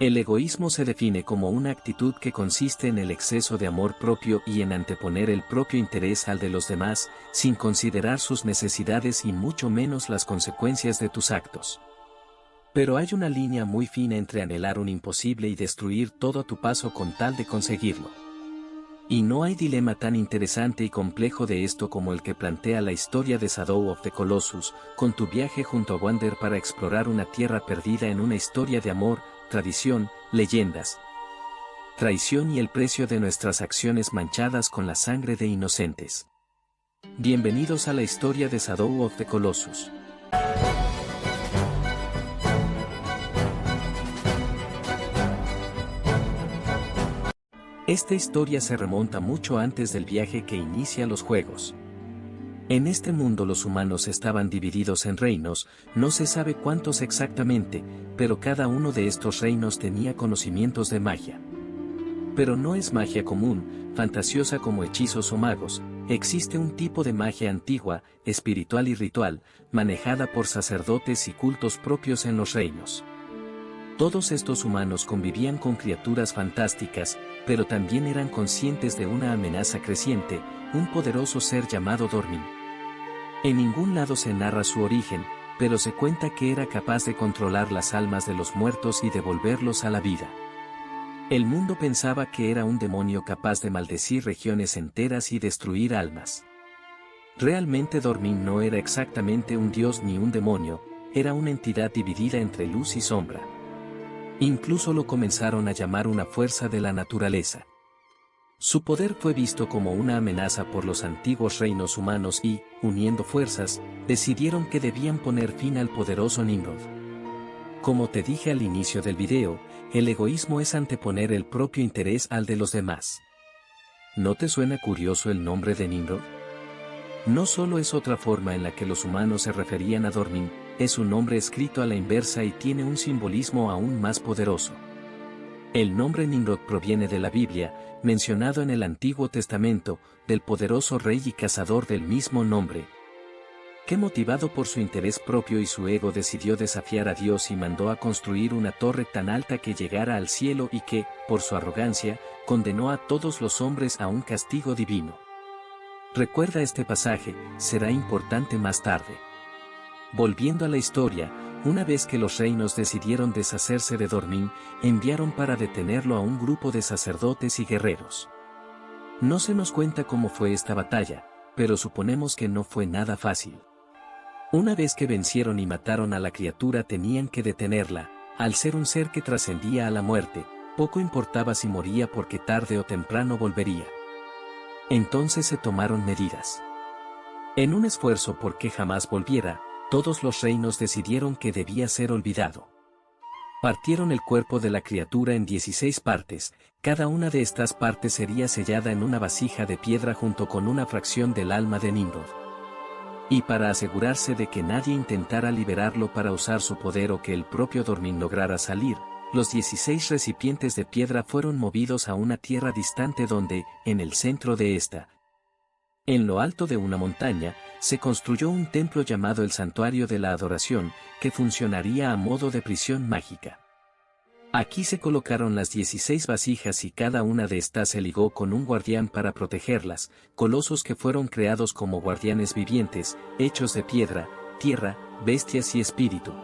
El egoísmo se define como una actitud que consiste en el exceso de amor propio y en anteponer el propio interés al de los demás, sin considerar sus necesidades y mucho menos las consecuencias de tus actos. Pero hay una línea muy fina entre anhelar un imposible y destruir todo a tu paso con tal de conseguirlo. Y no hay dilema tan interesante y complejo de esto como el que plantea la historia de Shadow of the Colossus, con tu viaje junto a Wander para explorar una tierra perdida en una historia de amor, tradición, leyendas, traición y el precio de nuestras acciones manchadas con la sangre de inocentes. Bienvenidos a la historia de Shadow of the Colossus. Esta historia se remonta mucho antes del viaje que inicia los juegos. En este mundo los humanos estaban divididos en reinos, no se sabe cuántos exactamente, pero cada uno de estos reinos tenía conocimientos de magia. Pero no es magia común, fantasiosa como hechizos o magos, existe un tipo de magia antigua, espiritual y ritual, manejada por sacerdotes y cultos propios en los reinos. Todos estos humanos convivían con criaturas fantásticas, pero también eran conscientes de una amenaza creciente, un poderoso ser llamado Dormin. En ningún lado se narra su origen, pero se cuenta que era capaz de controlar las almas de los muertos y devolverlos a la vida. El mundo pensaba que era un demonio capaz de maldecir regiones enteras y destruir almas. Realmente Dormin no era exactamente un dios ni un demonio, era una entidad dividida entre luz y sombra. Incluso lo comenzaron a llamar una fuerza de la naturaleza. Su poder fue visto como una amenaza por los antiguos reinos humanos y, uniendo fuerzas, decidieron que debían poner fin al poderoso Nimrod. Como te dije al inicio del video, el egoísmo es anteponer el propio interés al de los demás. ¿No te suena curioso el nombre de Nimrod? No solo es otra forma en la que los humanos se referían a Dormin, es un nombre escrito a la inversa y tiene un simbolismo aún más poderoso. El nombre Nimrod proviene de la Biblia, mencionado en el Antiguo Testamento, del poderoso rey y cazador del mismo nombre, que motivado por su interés propio y su ego decidió desafiar a Dios y mandó a construir una torre tan alta que llegara al cielo y que, por su arrogancia, condenó a todos los hombres a un castigo divino. Recuerda este pasaje, será importante más tarde. Volviendo a la historia, una vez que los reinos decidieron deshacerse de Dormin, enviaron para detenerlo a un grupo de sacerdotes y guerreros. No se nos cuenta cómo fue esta batalla, pero suponemos que no fue nada fácil. Una vez que vencieron y mataron a la criatura tenían que detenerla, al ser un ser que trascendía a la muerte, poco importaba si moría porque tarde o temprano volvería. Entonces se tomaron medidas. En un esfuerzo por que jamás volviera, todos los reinos decidieron que debía ser olvidado. Partieron el cuerpo de la criatura en 16 partes, cada una de estas partes sería sellada en una vasija de piedra junto con una fracción del alma de Nimrod. Y para asegurarse de que nadie intentara liberarlo para usar su poder o que el propio Dormin lograra salir, los 16 recipientes de piedra fueron movidos a una tierra distante donde, en el centro de esta, en lo alto de una montaña, se construyó un templo llamado el Santuario de la Adoración, que funcionaría a modo de prisión mágica. Aquí se colocaron las 16 vasijas y cada una de estas se ligó con un guardián para protegerlas, colosos que fueron creados como guardianes vivientes, hechos de piedra, tierra, bestias y espíritu.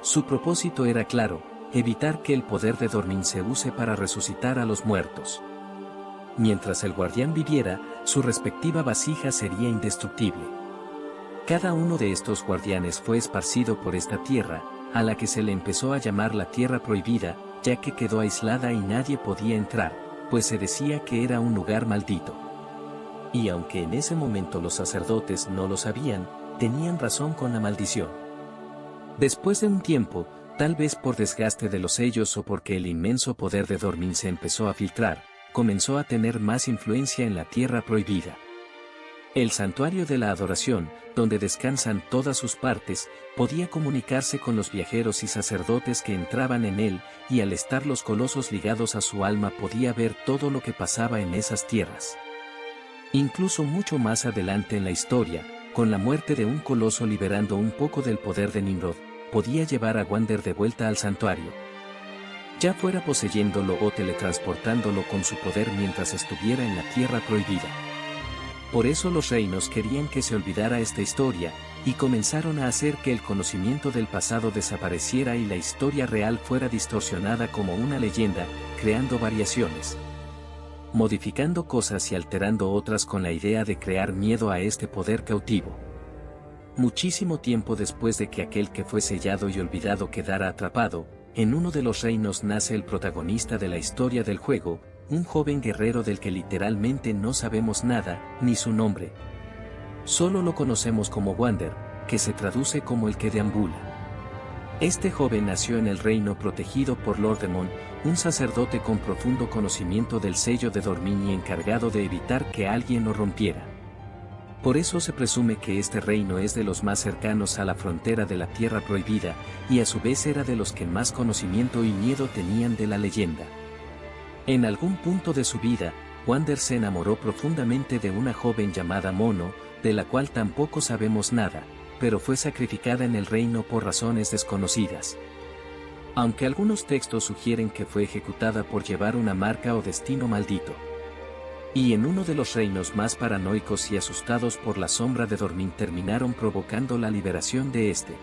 Su propósito era claro, evitar que el poder de Dormin se use para resucitar a los muertos. Mientras el guardián viviera, su respectiva vasija sería indestructible. Cada uno de estos guardianes fue esparcido por esta tierra, a la que se le empezó a llamar la Tierra Prohibida, ya que quedó aislada y nadie podía entrar, pues se decía que era un lugar maldito. Y aunque en ese momento los sacerdotes no lo sabían, tenían razón con la maldición. Después de un tiempo, tal vez por desgaste de los sellos o porque el inmenso poder de Dormin se empezó a filtrar, comenzó a tener más influencia en la Tierra Prohibida. El Santuario de la Adoración, donde descansan todas sus partes, podía comunicarse con los viajeros y sacerdotes que entraban en él, y al estar los colosos ligados a su alma podía ver todo lo que pasaba en esas tierras. Incluso mucho más adelante en la historia, con la muerte de un coloso liberando un poco del poder de Nimrod, podía llevar a Wander de vuelta al santuario. ya fuera poseyéndolo o teletransportándolo con su poder mientras estuviera en la Tierra Prohibida. Por eso los reinos querían que se olvidara esta historia, y comenzaron a hacer que el conocimiento del pasado desapareciera y la historia real fuera distorsionada como una leyenda, creando variaciones, modificando cosas y alterando otras con la idea de crear miedo a este poder cautivo. Muchísimo tiempo después de que aquel que fue sellado y olvidado quedara atrapado, en uno de los reinos nace el protagonista de la historia del juego, un joven guerrero del que literalmente no sabemos nada, ni su nombre. Solo lo conocemos como Wander, que se traduce como el que deambula. Este joven nació en el reino protegido por Lordemon, un sacerdote con profundo conocimiento del sello de Dormin y encargado de evitar que alguien lo rompiera. Por eso se presume que este reino es de los más cercanos a la frontera de la Tierra Prohibida, y a su vez era de los que más conocimiento y miedo tenían de la leyenda. En algún punto de su vida, Wander se enamoró profundamente de una joven llamada Mono, de la cual tampoco sabemos nada, pero fue sacrificada en el reino por razones desconocidas. Aunque algunos textos sugieren que fue ejecutada por llevar una marca o destino maldito. Y en uno de los reinos más paranoicos y asustados por la sombra de Dormin terminaron provocando la liberación de este.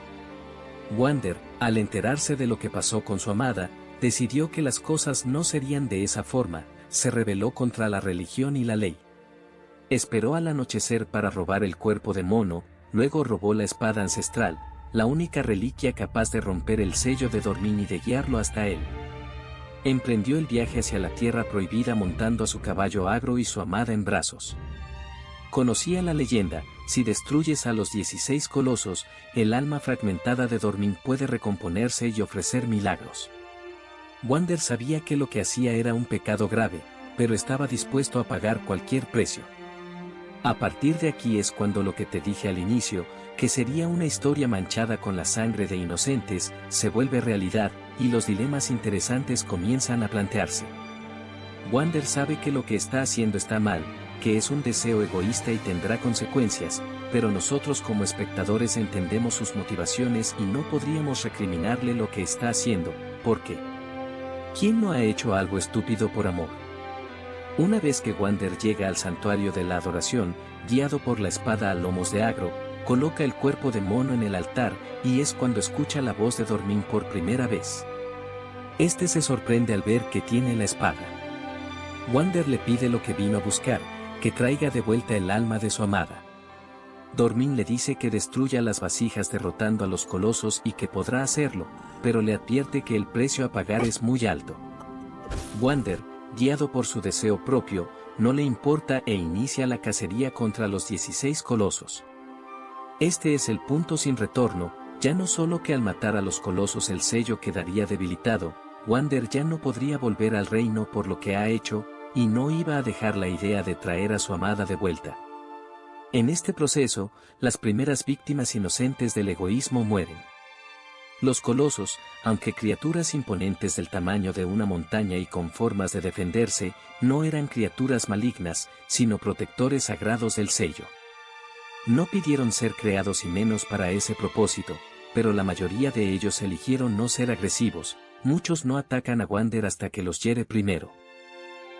Wander, al enterarse de lo que pasó con su amada, decidió que las cosas no serían de esa forma, se rebeló contra la religión y la ley. Esperó al anochecer para robar el cuerpo de Mono, luego robó la espada ancestral, la única reliquia capaz de romper el sello de Dormin y de guiarlo hasta él. Emprendió el viaje hacia la Tierra Prohibida montando a su caballo Agro y su amada en brazos. Conocía la leyenda: si destruyes a los 16 colosos, el alma fragmentada de Dormin puede recomponerse y ofrecer milagros. Wander sabía que lo que hacía era un pecado grave, pero estaba dispuesto a pagar cualquier precio. A partir de aquí es cuando lo que te dije al inicio, que sería una historia manchada con la sangre de inocentes, se vuelve realidad, y los dilemas interesantes comienzan a plantearse. Wander sabe que lo que está haciendo está mal, que es un deseo egoísta y tendrá consecuencias, pero nosotros como espectadores entendemos sus motivaciones y no podríamos recriminarle lo que está haciendo, porque ¿quién no ha hecho algo estúpido por amor? Una vez que Wander llega al santuario de la adoración, guiado por la espada a lomos de Agro, coloca el cuerpo de Mono en el altar, y es cuando escucha la voz de Dormin por primera vez. Este se sorprende al ver que tiene la espada. Wander le pide lo que vino a buscar, que traiga de vuelta el alma de su amada. Dormin le dice que destruya las vasijas derrotando a los colosos y que podrá hacerlo, pero le advierte que el precio a pagar es muy alto. Wander, guiado por su deseo propio, no le importa e inicia la cacería contra los 16 colosos. Este es el punto sin retorno, ya no solo que al matar a los colosos el sello quedaría debilitado, Wander ya no podría volver al reino por lo que ha hecho, y no iba a dejar la idea de traer a su amada de vuelta. En este proceso, las primeras víctimas inocentes del egoísmo mueren. Los colosos, aunque criaturas imponentes del tamaño de una montaña y con formas de defenderse, no eran criaturas malignas, sino protectores sagrados del sello. No pidieron ser creados y menos para ese propósito, pero la mayoría de ellos eligieron no ser agresivos, muchos no atacan a Wander hasta que los hiere primero.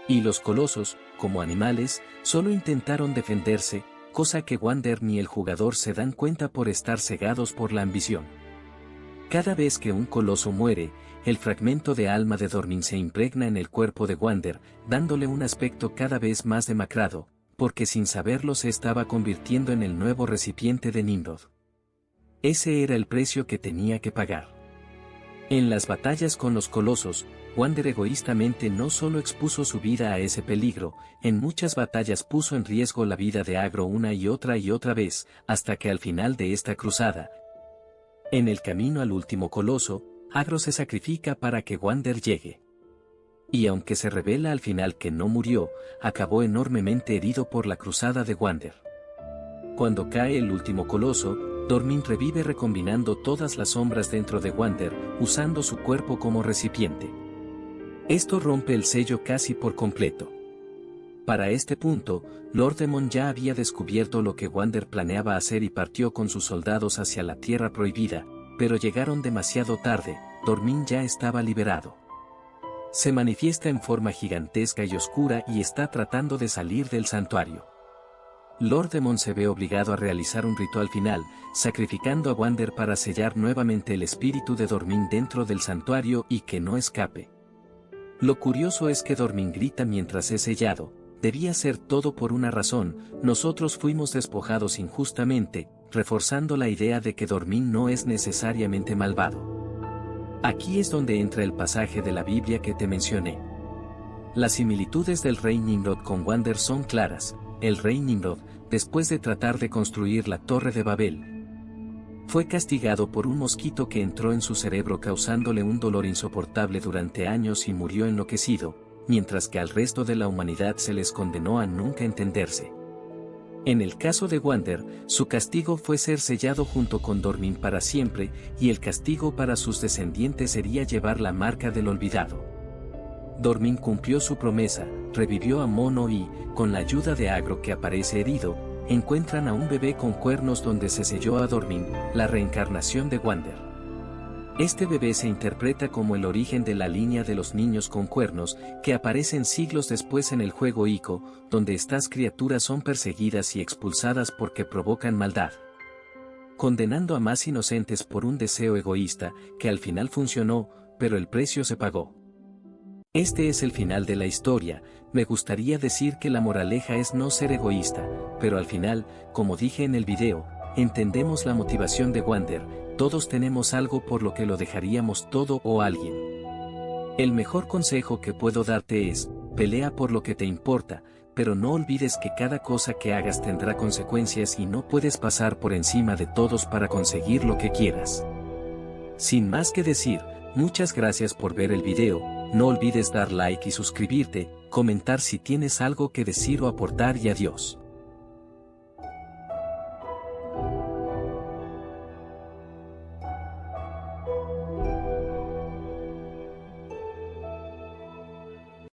Y los colosos, como animales, solo intentaron defenderse, cosa que Wander ni el jugador se dan cuenta por estar cegados por la ambición. Cada vez que un coloso muere, el fragmento de alma de Dormin se impregna en el cuerpo de Wander, dándole un aspecto cada vez más demacrado, porque sin saberlo se estaba convirtiendo en el nuevo recipiente de Nimrod. Ese era el precio que tenía que pagar. En las batallas con los colosos, Wander egoístamente no solo expuso su vida a ese peligro, en muchas batallas puso en riesgo la vida de Agro una y otra vez, hasta que al final de esta cruzada, en el camino al último coloso, Agro se sacrifica para que Wander llegue. Y aunque se revela al final que no murió, acabó enormemente herido por la cruzada de Wander. Cuando cae el último coloso, Dormin revive recombinando todas las sombras dentro de Wander, usando su cuerpo como recipiente. Esto rompe el sello casi por completo. Para este punto, Lordemon ya había descubierto lo que Wander planeaba hacer y partió con sus soldados hacia la Tierra Prohibida, pero llegaron demasiado tarde, Dormin ya estaba liberado. Se manifiesta en forma gigantesca y oscura y está tratando de salir del santuario. Lord Demon se ve obligado a realizar un ritual final, sacrificando a Wander para sellar nuevamente el espíritu de Dormin dentro del santuario y que no escape. Lo curioso es que Dormin grita mientras es sellado: debía ser todo por una razón, nosotros fuimos despojados injustamente, reforzando la idea de que Dormin no es necesariamente malvado. Aquí es donde entra el pasaje de la Biblia que te mencioné. Las similitudes del rey Nimrod con Wander son claras. El rey Nimrod, después de tratar de construir la Torre de Babel, fue castigado por un mosquito que entró en su cerebro causándole un dolor insoportable durante años y murió enloquecido, mientras que al resto de la humanidad se les condenó a nunca entenderse. En el caso de Wander, su castigo fue ser sellado junto con Dormin para siempre, y el castigo para sus descendientes sería llevar la marca del olvidado. Dormin cumplió su promesa, revivió a Mono y, con la ayuda de Agro que aparece herido, encuentran a un bebé con cuernos donde se selló a Dormin, la reencarnación de Wander. Este bebé se interpreta como el origen de la línea de los niños con cuernos, que aparecen siglos después en el juego Ico, donde estas criaturas son perseguidas y expulsadas porque provocan maldad, condenando a más inocentes por un deseo egoísta, que al final funcionó, pero el precio se pagó. Este es el final de la historia. Me gustaría decir que la moraleja es no ser egoísta, pero al final, como dije en el video, entendemos la motivación de Wander: todos tenemos algo por lo que lo dejaríamos todo o alguien. El mejor consejo que puedo darte es: pelea por lo que te importa, pero no olvides que cada cosa que hagas tendrá consecuencias y no puedes pasar por encima de todos para conseguir lo que quieras. Sin más que decir, muchas gracias por ver el video. No olvides dar like y suscribirte, comentar si tienes algo que decir o aportar y adiós.